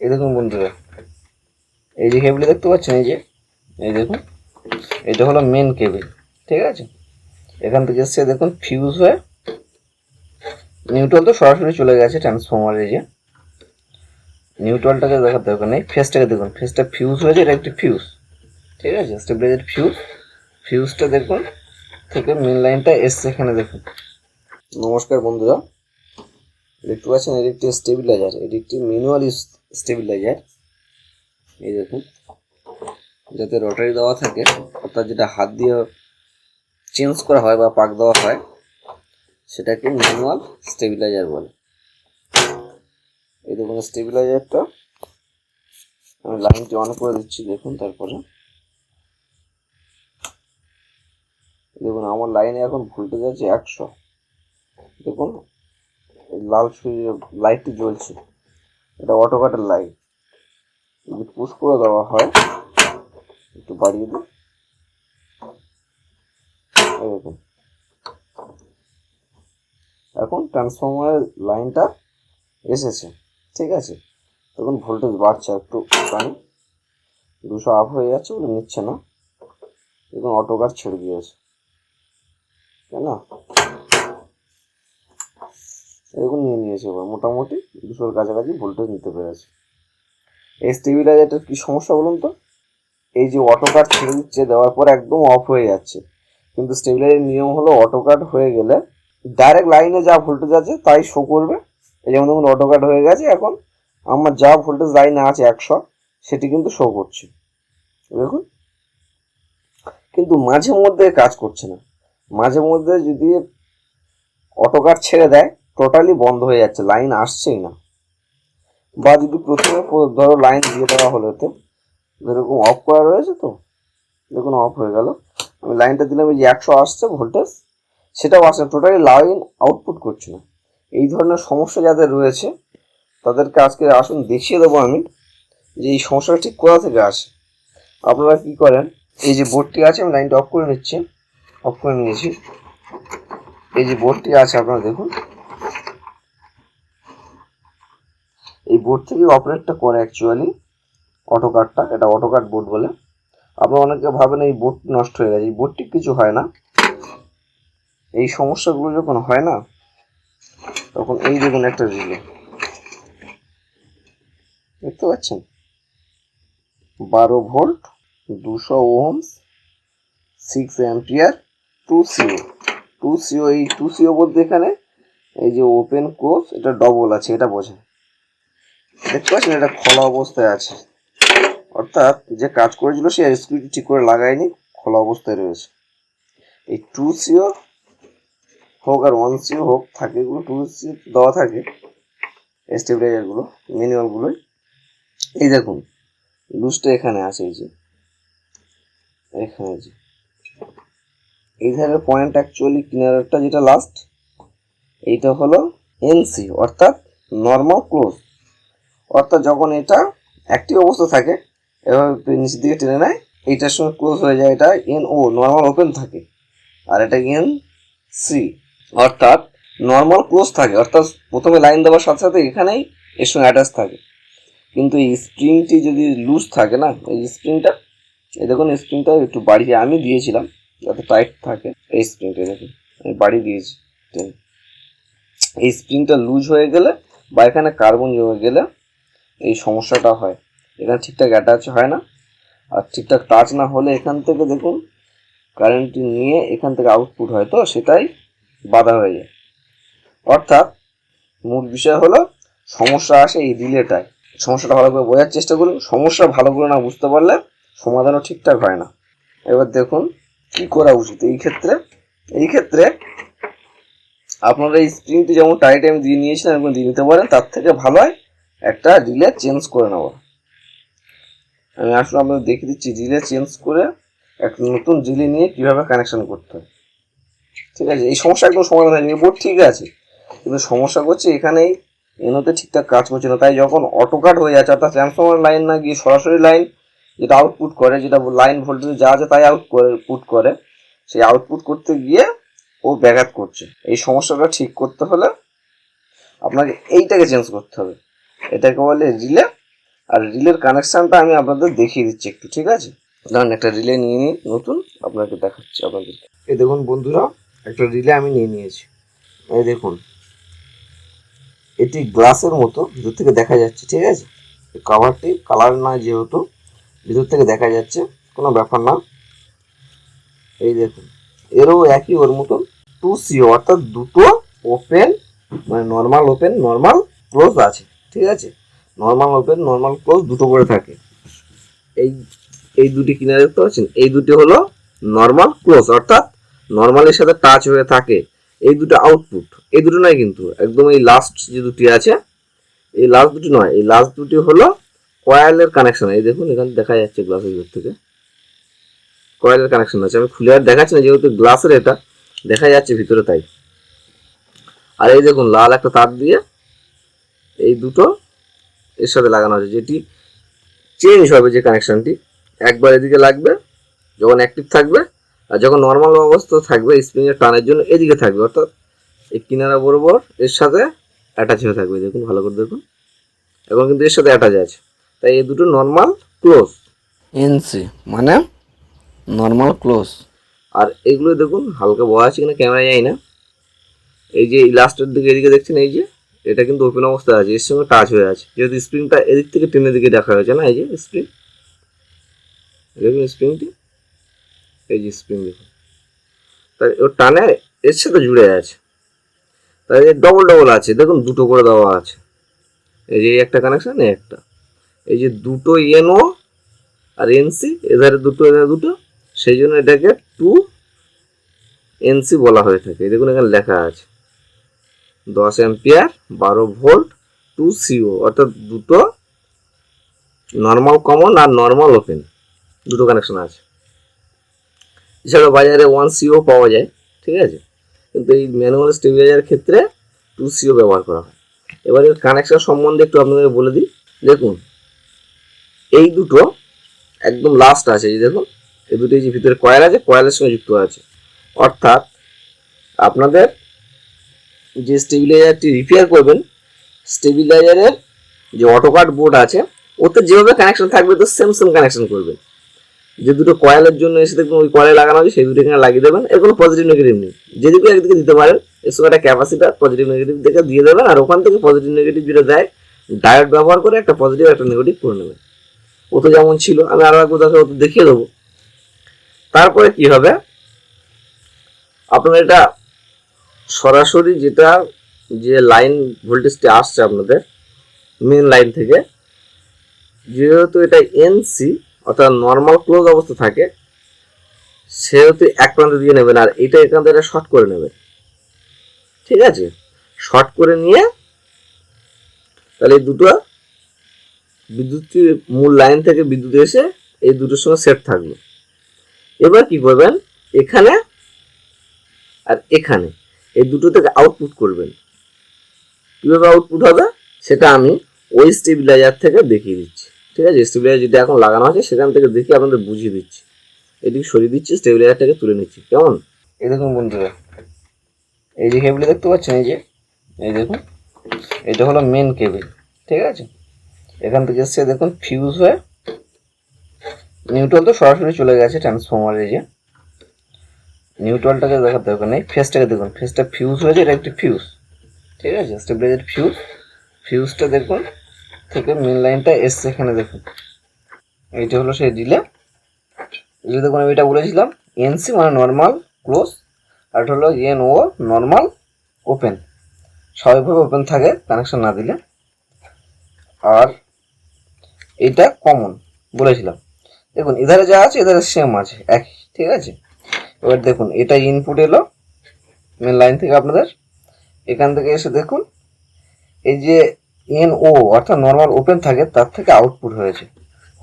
এই দেখুন বন্ধুরা, এই যে কেবল দেখতে পাচ্ছেন, এই দেখুন, এটা হলো মেন কেবল। ঠিক আছে, এখান থেকে এসছে দেখুন ফিউজ হয়ে নিউট্রাল তো সরাসরি চলে গেছে ট্রান্সফর্মারে। যে নিউট্রালটাকে দেখার দরকার নেই, ফেসটাকে দেখুন, ফেসটা ফিউজ হয়েছে, এটা একটি ফিউজ। ঠিক আছে, স্টেবিলাইজার ফিউজটা দেখুন থেকে মেন লাইনটা এসছে এখানে দেখুন। নমস্কার বন্ধুরা, দেখতে পাচ্ছেন এটি একটি স্টেবিলাইজার, এটি একটি ম্যানুয়াল স্টেবিলাইজার। এই দেখুন, যাতে রটারি দেওয়া থাকে, অর্থাৎ যেটা হাত দিয়ে চেঞ্জ করা হয় বা পাক দেওয়া হয়, সেটাকে ম্যানুয়াল স্টেবিলাইজার বলে। এই দেখুন স্টেবিলাইজারটা, আমি লাইনটি অন করে দিচ্ছি দেখুন। তারপরে দেখুন আমার লাইনে এখন ভোল্টেজ আছে 100। দেখুন লাল লাইটটি জ্বলছে, এটা অটো কাটের লাইট। যদি পুশ করে দেওয়া হয়, একটু বাড়িয়ে দিই, দেখুন এখন ট্রান্সফর্মারের লাইনটা এসেছে। ঠিক আছে, তখন ভোল্টেজ বাড়ছে একটু, কারণ 200 আপ হয়ে যাচ্ছে বলে নিচ্ছে না। দেখুন অটো কাট ছেড়ে দিয়েছে, তাই না? এরকম নিয়ে নিয়েছে, এবার মোটামুটি 200-র কাছাকাছি ভোল্টেজ নিতে পেরেছে। এই স্টেবিলাইজারটার কি সমস্যা বলুন তো, এই যে অটো কাট ছেড়ে দিচ্ছে, দেওয়ার পর একদম অফ হয়ে যাচ্ছে। কিন্তু স্টেবিলাইজারের নিয়ম হলো অটো কাট হয়ে গেলে ডাইরেক্ট লাইনে যা ভোল্টেজ আছে তাই শো করবে। এই যেমন দেখুন অটো কাট হয়ে গেছে, এখন আমার যা ভোল্টেজ লাইনে আছে 100, সেটি কিন্তু শো করছে দেখুন। কিন্তু মাঝে মধ্যে কাজ করছে না, মাঝে মধ্যে যদি অটো কাট ছেড়ে দেয়, টোটালি বন্ধ হয়ে যাচ্ছে, লাইন আসছেই না। বা যদি প্রথমে ধরো লাইন দিয়ে দেওয়া হলো, তো যেরকম অফ করা রয়েছে, তো দেখুন অফ হয়ে গেল, আমি লাইনটা দিলাম, এই যে 100 আসছে ভোল্টেজ, সেটাও আসছে, টোটালি লাইন আউটপুট করছে না। এই ধরনের সমস্যা যাদের রয়েছে, তাদেরকে আজকে আসুন দেখিয়ে দেবো আমি যে এই সমস্যাটা ঠিক কোথা থেকে আসে। আপনারা কি করেন, এই যে বোর্ডটি আছে, আমি লাইনটা অফ করে নিচ্ছি, অফ করে নিয়েছি। এই যে বোর্ডটি আছে আপনারা দেখুন, এই বোর্ড থেকে অপারেটটা করে অ্যাকচুয়ালি অটো কাটটা, এটা অটো কাট বোর্ড বলে। আপনারা অনেকে ভাবেন এই বোর্ডটি নষ্ট হয়ে গেছে, এই বোর্ডটি কিছু হয় না। এই সমস্যাগুলো যখন হয় না, তখন এই দেখুন একটা রিলে দেখতে পাচ্ছেন, 12 ভোল্ট, 200 ওহমস, 6 অ্যাম্পিয়ার, 2CO। এই 2CO বলতে এখানে এই যে ওপেন ক্লোজ, এটা ডবল আছে, এটা বোঝায়। দেখতে পাচ্ছেন এটা খোলা অবস্থায় আছে, অর্থাৎ যে কাজ করেছিল সে স্ক্রুটি ঠিক করে লাগায়নি, খোলা অবস্থায় রয়েছে। এই 2CO হোক আর 1CO হোক, থাকে এগুলো 2CO দেওয়া থাকে স্টেবিলাইজারগুলো, ম্যানুয়ালগুলোই। এই দেখুন লুজটা এখানে আছে, এই যে এখানে, যে এই ধারের পয়েন্ট অ্যাকচুয়ালি কিনারটা যেটা লাস্ট, এইটা হলো এনসি, অর্থাৎ নর্মাল ক্লোজ। অর্থাৎ যখন এটা অ্যাক্টিভ অবস্থা থাকে, এভাবে নিচের দিকে টেনে নেয়, এইটার সঙ্গে ক্লোজ হয়ে যায়, এটা এনও, নর্মাল ওপেন থাকে। আর এটা এনসি, অর্থাৎ নর্মাল ক্লোজ থাকে, অর্থাৎ প্রথমে লাইন দেওয়ার সাথে সাথে এখানেই এর সঙ্গে অ্যাটাচ থাকে। কিন্তু এই স্প্রিংটি যদি লুজ থাকে না, এই স্প্রিংটা, এই দেখুন স্প্রিংটা একটু বাড়িয়ে আমি দিয়েছিলাম যাতে টাইট থাকে। এই স্প্রিংটা দেখুন আমি বাড়িয়ে দিয়েছি, এই স্প্রিংটা লুজ হয়ে গেলে বা এখানে কার্বন জমে গেলে এই সমস্যাটা হয়। এখানে ঠিকঠাক অ্যাটাচ হয় না, আর ঠিকঠাক টাচ না হলে এখান থেকে দেখুন কারেন্টটি নিয়ে এখান থেকে আউটপুট হয়, তো সেটাই বাধা হয়ে যায়। অর্থাৎ মূল বিষয় হলো সমস্যা আসে এই রিলেটায়। সমস্যাটা ভালো করে বোঝার চেষ্টা করুন, সমস্যা ভালো করে না বুঝতে পারলে সমাধানও ঠিকঠাক হয় না। এবার দেখুন কি করা উচিত এই ক্ষেত্রে আপনারা এই স্প্রিংটি যেমন টাইট আমি দিয়ে নিয়েছিলাম, এখন দিয়ে নিতে পারেন, তার থেকে ভালো হয় একটা রিলে চেঞ্জ করে নেব। আমি আসলে আপনাদের দেখিয়ে দিচ্ছি রিলে চেঞ্জ করে একটা নতুন রিলে নিয়ে কীভাবে কানেকশন করতে হয়। ঠিক আছে, এই সমস্যা একদম সমাধান হয়নি, বোর্ড ঠিক আছে, কিন্তু সমস্যা করছে এখানেই এনোতে ঠিকঠাক কাজ করছে না। তাই যখন অটো কাট হয়ে যাচ্ছে, অর্থাৎ ট্রান্সফর্মার লাইন না গিয়ে সরাসরি লাইন যেটা আউটপুট করে, যেটা লাইন ভোল্টেজ যা আছে তাই আউটপুট করে, সেই আউটপুট করতে গিয়ে ও ব্যাঘাত করছে। এই সমস্যাটা ঠিক করতে হলে আপনাকে এইটাকে চেঞ্জ করতে হবে, এটাকে বলে রিলে আর রিলের কানেকশানটা আমি আপনাদের দেখিয়ে দিচ্ছি একটু, ঠিক আছে? ধরুন একটা রিলে নিয়ে নিই নতুন, আপনাকে দেখাচ্ছি আপনাদেরকে। এই দেখুন বন্ধুরা, একটা রিলে আমি নিয়ে নিয়েছি। এই দেখুন, এটি গ্লাসের মতো ভিতর থেকে দেখা যাচ্ছে, ঠিক আছে? কাভারটি কালার না, যেহেতু ভিতর থেকে দেখা যাচ্ছে, কোনো ব্যাপার না। এই দেখুন, এরও একই ওর মতন 2CO, অর্থাৎ দুটো ওপেন, মানে নর্মাল ওপেন নর্মাল ক্লোজ আছে, ঠিক আছে? নর্মাল ওপেন নর্মাল ক্লোজ দুটো করে থাকে। এই এই দুটি কিনারে দেখতে পাচ্ছেন, এই দুটি হলো নর্মাল ক্লোজ, অর্থাৎ নর্মালের সাথে টাচ হয়ে থাকে। এই দুটো আউটপুট, এই দুটো নয় কিন্তু, একদম এই লাস্ট যে দুটি আছে, এই লাস্ট দুটি নয়, এই লাস্ট দুটি হলো কয়েলের কানেকশন। এই দেখুন এখানে দেখা যাচ্ছে গ্লাসের ভিতর থেকে কয়েলের কানেকশন আছে। আমি খুলে আর দেখাচ্ছি না, যেহেতু গ্লাসের এটা দেখা যাচ্ছে ভিতরে, তাই। আর এই দেখুন লাল একটা তার দিয়ে এই দুটো এর সাথে লাগানো আছে, যেটি চেঞ্জ হবে, যে কানেকশনটি একবার এদিকে লাগবে যখন অ্যাক্টিভ থাকবে, আর যখন নর্মাল অবস্থা থাকবে স্প্রিং এর টানের জন্য এদিকে থাকবে, অর্থাৎ এই কিনারা বরাবর এর সাথে অ্যাটাচ হয়ে থাকবে। দেখুন ভালো করে দেখুন, এবং কিন্তু এর সাথে অ্যাটাচ আছে, তাই এই দুটো নর্মাল ক্লোজ, এনসি মানে নর্মাল ক্লোজ। আর এইগুলো দেখুন হালকা বড় আছে কিনা ক্যামেরা যায় না। এই যে লাস্টের দিকে এদিকে দেখছেন, এই যে এটা কিন্তু ওপেন অবস্থায় আছে, এর সঙ্গে টাচ হয়ে আছে, যেহেতু স্প্রিংটা এদিক থেকে টেনের দিকে দেখা হয়েছে না। এই যে স্প্রিং, দেখুন স্প্রিংটি, এই যে স্প্রিং দেখুন, তাই ওর টানে এর সাথে জুড়ে আছে, তাই ডবল ডবল আছে, দেখুন দুটো করে দেওয়া আছে। এই যে একটা কানেকশন, এই একটা, এই যে দুটো এনও আর এনসি, এধারে দুটো এধারে দুটো, সেই জন্য এটাকে 2NC বলা হয়ে থাকে। দেখুন এখানে লেখা আছে 10 অ্যাম্পিয়ার 12 ভোল্ট 2CO, অর্থাৎ দুটো নর্মাল কমন আর নর্মাল ওপেন দুটো কানেকশন আছে। এছাড়াও বাজারে 1CO পাওয়া যায়, ঠিক আছে? কিন্তু এই ম্যানুয়াল স্টেবিলাইজারের ক্ষেত্রে 2CO ব্যবহার করা হয়। এবার এর কানেকশন সম্বন্ধে একটু আপনাদের বলে দিই। দেখুন এই দুটো একদম লাস্ট আছে, এই দেখুন এই দুটো যে ভিতরে কয়েল আছে, কয়েলের সঙ্গে যুক্ত আছে, অর্থাৎ আপনাদের যে স্টেবিলাইজারটি রিপেয়ার করবেন, স্টেবিলাইজারের যে অটোকাট বোর্ড আছে ওতে যেভাবে কানেকশন থাকবে তো সেম সেম কানেকশন করবেন। যে দুটো কয়েলের জন্য এসে দেখবেন ওই কয়েলে লাগানো আছে, সেই দুটো এখানে লাগিয়ে দেবেন। এর কোনো পজিটিভ নেগেটিভ নেই, যেদিকে একদিকে দিতে পারেন, এর সঙ্গে একটা ক্যাপাসিটার পজিটিভ নেগেটিভ দিকে দিয়ে দেবেন, আর ওখান থেকে পজিটিভ নেগেটিভ যেটা দেয় ডায়োড ব্যবহার করে একটা পজিটিভ একটা নেগেটিভ করে নেবেন। ও তো যেমন ছিল, আমি আরো একবার দেখিয়ে দেবো। তারপরে কি হবে, আপনার এটা সরাসরি যেটা যে লাইন ভোল্টেজটি আসছে আপনাদের মেন লাইন থেকে, যেহেতু এটা এনসি অর্থাৎ নর্মাল ক্লোজ অবস্থা থাকে, সেহেতু এক প্রান্ত দিয়ে নেবেন, আর এটা এখান থেকে শর্ট করে নেবেন, ঠিক আছে? শর্ট করে নিয়ে তাহলে এই দুটো বিদ্যুৎ মূল লাইন থেকে বিদ্যুৎ এসে এই দুটোর সঙ্গে সেট থাকবে। এবার কি করবেন, এখানে আর এখানে এই দুটো থেকে আউটপুট করবেন। কিভাবে আউটপুট হবে সেটা আমি ওই স্টেবিলাইজার থেকে দেখিয়ে দিচ্ছি, ঠিক আছে? স্টেবিলাইজার যেটা এখন লাগানো আছে সেখান থেকে দেখিয়ে আপনাদের বুঝিয়ে দিচ্ছি। এদিকে সরিয়ে দিচ্ছি, স্টেবিলাইজারটাকে তুলে নিচ্ছি, কেমন? এই দেখুন বন্ধুরা, এই যে কেবল দেখতে পাচ্ছেন, এই যে এই দেখুন এটা হলো মেন কেবল, ঠিক আছে? এখান থেকে এসছে দেখুন ফিউজ হয়ে নিউট্রাল তো সরাসরি চলে গেছে ট্রান্সফরমারে। যে নিউট্রালটাকে দেখার দরকার নেই, ফেসটাকে দেখুন, ফেসটা ফিউজ হয়েছে, এটা একটি ফিউজ, ঠিক আছে? স্টেবিলাইজার ফিউজ, ফিউজটা দেখুন থেকে মেন লাইনটা এসছে এখানে, দেখুন এইটা হলো সেই রিলে। দেখুন আমি এটা বলেছিলাম এনসি মানে নর্মাল ক্লোজ, আর এটা হলো এনও নর্মাল ওপেন, স্বাভাবিকভাবে ওপেন থাকে কানেকশন না দিলে। আর এটা কমন বলেছিলাম, দেখুন এধারে যা আছে এধারে সেম আছে একই, ঠিক আছে? এবার দেখুন এটা ইনপুট এলো মেন লাইন থেকে আপনাদের, এখান থেকে এসে দেখুন এই যে এনও অর্থাৎ নর্মাল ওপেন থাকে তার থেকে আউটপুট হয়েছে,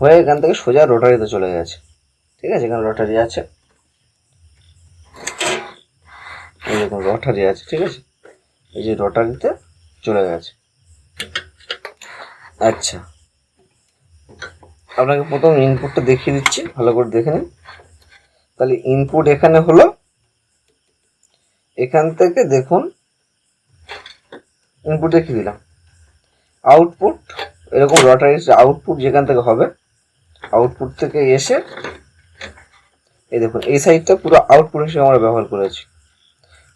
হয়ে এখান থেকে সোজা রোটারিতে চলে গেছে, ঠিক আছে? এখানে রোটারি আছে, এই দেখুন রোটারি আছে, ঠিক আছে? এই যে রোটারিতে চলে গেছে। আচ্ছা, আপনাকে প্রথম ইনপুটটা দেখিয়ে দিচ্ছি, ভালো করে দেখে নিন। তাহলে ইনপুট এখানে হলো, এখান থেকে দেখুন ইনপুট দেখিয়ে দিলাম, আউটপুট এরকম রটারির আউটপুট যেখান থেকে হবে, আউটপুট থেকে এসে এই দেখুন এই সাইডটা পুরো আউটপুট হিসেবে আমরা ব্যবহার করেছি।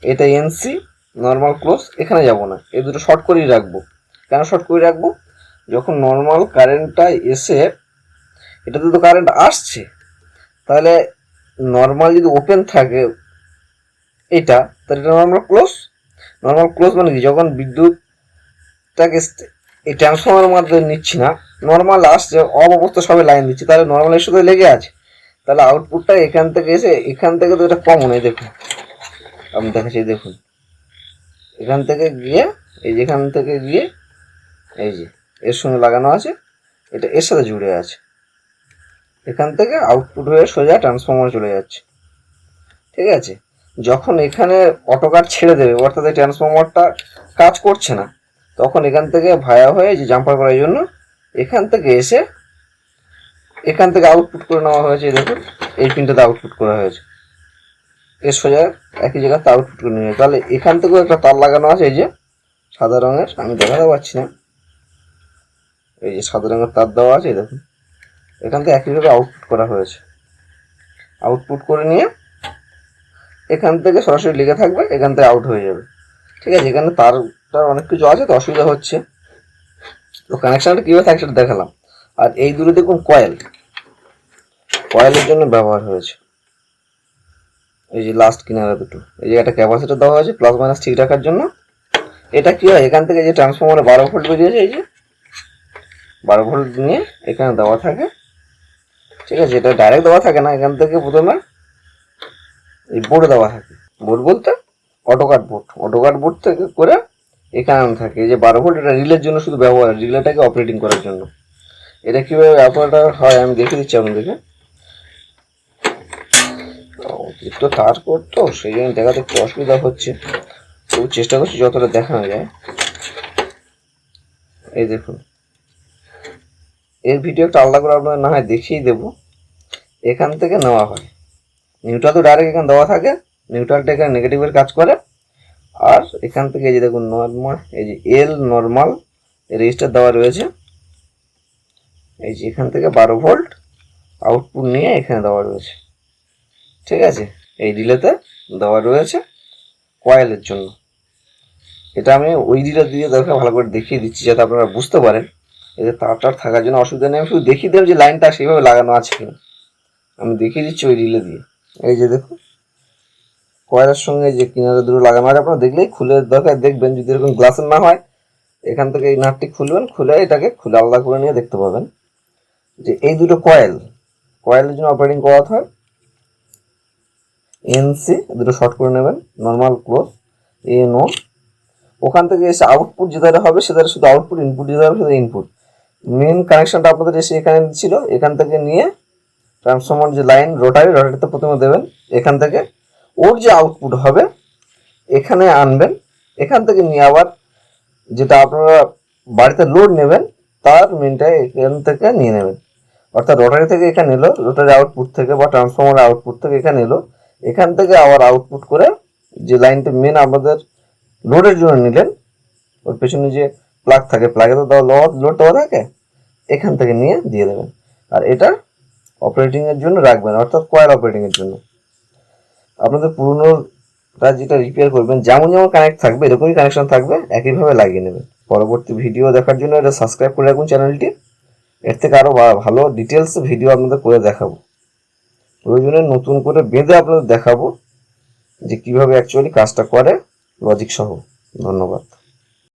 এটা এনসি নর্মাল ক্লোজ, এখানে যাব না, এই দুটো শর্ট করেই রাখবো। কেন শর্ট করে রাখবো? যখন নর্মাল কারেন্টটা এসে, এটাতে তো কারেন্ট আসছে, তাহলে নর্মাল যদি ওপেন থাকে এটা, তাহলে এটা নর্মাল ক্লোজ। নর্মাল ক্লোজ মানে কি, যখন বিদ্যুৎটাকে এই ট্রান্সফর্মারের মাধ্যমে নিচ্ছি না, নর্মাল আসছে অফ অবস্থা সবে লাইন দিচ্ছি, তাহলে নর্মালের সাথে লেগে আছে, তাহলে আউটপুটটা এখান থেকে এসে এখান থেকে তো এটা কমন, এই দেখুন আমি দেখাচ্ছি, দেখুন এখান থেকে গিয়ে এই যেখান থেকে গিয়ে এই যে এর সঙ্গে লাগানো আছে, এটা এর সাথে জুড়ে আছে, এখান থেকে আউটপুট হয়ে সোজা ট্রান্সফর্মার চলে যাচ্ছে। ঠিক আছে, যখন এখানে অটো কাট ছেড়ে দেবে, অর্থাৎ এই ট্রান্সফর্মারটা কাজ করছে না, তখন এখান থেকে ভায়া হয়ে যে জাম্পার করার জন্য এখান থেকে এসে এখান থেকে আউটপুট করে নেওয়া হয়েছে। দেখুন এই পিনটাতে আউটপুট করা হয়েছে, এর সোজা একই জায়গাতে আউটপুট করে নিয়ে, তাহলে এখান থেকেও একটা তার লাগানো আছে, এই যে সাদা রঙের, আমি দেখাতে পারছি না, এই যে সাদা রঙের তার দেওয়া আছে, দেখুন এখান থেকে একইভাবে আউটপুট করা হয়েছে। আউটপুট করে নিয়ে এখান থেকে সরাসরি লেগে থাকবে, এখান থেকে আউট হয়ে যাবে। ঠিক আছে, এখানে তারটার অনেক কিছু আছে তো অসুবিধা হচ্ছে, তো কানেকশানটা কীভাবে থাকে সেটা দেখালাম। আর এই দুটো দেখুন কয়েল, কয়েলের জন্য ব্যবহার হয়েছে। এই যে লাস্ট কিনারা দুটো, এই যে একটা ক্যাপাসিটর দেওয়া হয়েছে প্লাস মাইনাস ঠিক রাখার জন্য। এটা কি হয়, এখান থেকে যে ট্রান্সফর্মারে 12 ভোল্ট বেরিয়েছে, এই যে 12 ভোল্ট নিয়ে এখানে দেওয়া থাকে। ঠিক আছে, এটা ডাইরেক্ট দেওয়া থাকে না, এখান থেকে প্রথমে এই বোর্ড দেওয়া থাকে, বোর্ড বলতে অটোকাট বোর্ড, অটোকাট বোর্ড থেকে করে এখানে থাকে। এই যে 12 ভোল্ট, এটা রিলের জন্য শুধু ব্যবহার, রিলেটাকে অপারেটিং করার জন্য। এটা কীভাবে ব্যবহারটা হয় আমি দেখে দিচ্ছি আপনাদেরকে। অতিরিক্ত তার করতো সেই জন্য দেখাতে একটু অসুবিধা হচ্ছে, তবু চেষ্টা করছি যতটা দেখানো যায়। এই দেখুন এর ভিডিও একটা আলাদা করে আপনাদের না হয় দেখিয়ে দেবো। এখান থেকে নেওয়া হয়, নিউট্রাল তো ডাইরেক্ট এখানে দেওয়া থাকে, নিউট্রালটা এখানে নেগেটিভের কাজ করে। আর এখান থেকে এই যে দেখুন নর্মাল, এই যে এল নর্মাল রেজিস্টার দেওয়া রয়েছে, এই যে এখান থেকে 12 ভোল্ট আউটপুট নিয়ে এখানে দেওয়া রয়েছে। ঠিক আছে, এই রিলেতে দেওয়া রয়েছে কয়েলের জন্য। এটা আমি ওই রিলে দিয়ে দেখে ভালো করে দেখিয়ে দিচ্ছি যাতে আপনারা বুঝতে পারেন। এই যে তার থাকার জন্য অসুবিধা নেই, আমি শুধু দেখিয়ে দেব যে লাইনটা সেইভাবে লাগানো আছে কিনা, আমি দেখিয়ে দিচ্ছি ওই রিলে দিয়ে। এই যে দেখুন কয়েলের সঙ্গে যে কিনারে দুটো লাগানো আছে, আপনারা দেখলেই খুলে দরকার দেখবেন, যদি এরকম গ্লাসের না হয় এখান থেকে এই নাটটি খুলবেন, খুলে এটাকে খুলে আলাদা করে নিয়ে দেখতে পাবেন যে এই দুটো কয়েল, কয়েলের জন্য অপারেটিং করাতে হয় এনসি, দুটো শর্ট করে নেবেন, নর্মাল ক্লোজ এনও। ওখান থেকে এসে আউটপুট যেটা হবে সেটা শুধু আউটপুট, ইনপুট যেটা হবে সেটা ইনপুট। মেন কানেকশনটা আপনাদের এসে এখানে ছিল, এখান থেকে নিয়ে ট্রান্সফর্মার যে লাইন রোটারিতে প্রথমে দেবেন, এখান থেকে ওর যে আউটপুট হবে এখানে আনবেন, এখান থেকে নিয়ে আবার যেটা আপনারা বাড়িতে লোড নেবেন তার মেনটা এখান থেকে নিয়ে নেবেন। অর্থাৎ রোটারি থেকে এখানে এলো, রোটারি আউটপুট থেকে বা ট্রান্সফর্মার আউটপুট থেকে এখানে এলো, এখান থেকে আবার আউটপুট করে যে লাইনটা মেন আমাদের লোডের জন্য নিলেন, ওর পেছনে যে প্লাগ থাকে, প্লাগে তো লোড দেওয়া থাকে, এখান থেকে নিয়ে দিয়ে দেবেন। আর এটা অপারেটিংয়ের জন্য রাখবেন, অর্থাৎ কয়েল অপারেটিংয়ের জন্য। আপনাদের পুরোনোটা যেটা রিপেয়ার করবেন যেমন যেমন কানেক্ট থাকবে এরকমই কানেকশন থাকবে, একইভাবে লাগিয়ে নেবেন। পরবর্তী ভিডিও দেখার জন্য এটা সাবস্ক্রাইব করে রাখুন চ্যানেলটি, এর থেকে আরও ভালো ডিটেলস ভিডিও আপনাদের করে দেখাবো, প্রয়োজনে নতুন করে বেঁধে আপনাদের দেখাবো যে কীভাবে অ্যাকচুয়ালি কাজটা করে লজিক সহ। ধন্যবাদ।